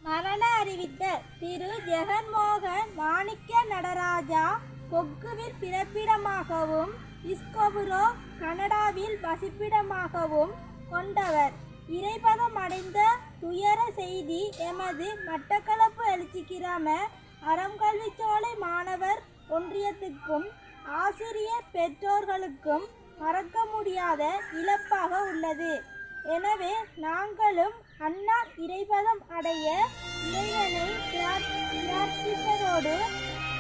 மரண அறிவித்த திரு ஜெகன்மோகன் மாணிக்க நடராஜா கொக்குவில் பிறப்பிடமாகவும் இஸ்கோபுரோ கனடாவில் வசிப்பிடமாகவும் கொண்டவர். இறைபதம் அடைந்த துயர செய்தி எமது மட்டக்களப்பு எழுச்சி கிராம அறம்கல்விச்சோலை மாணவர் ஒன்றியத்துக்கும் ஆசிரியர் பெற்றோர்களுக்கும் மறக்க முடியாத இழப்பாக உள்ளது. எனவே நாங்களும் அன்னார் இறைபதம் அடைய இறைவனை பிரார்த்திப்பதோடு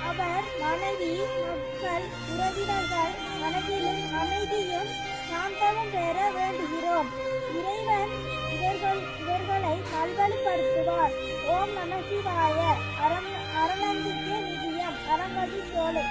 அவர் மனைவி, மக்கள், உறவினர்கள் மனதிலும் அமைதியும் சாந்தமும் பெற வேண்டுகிறோம். இறைவன் இவர்களை நல்வழிப்படுத்துவார். ஓம் நம சிவாய. அறநம்பிக்கை நிதியம், அறங்கல்விச்சோலை.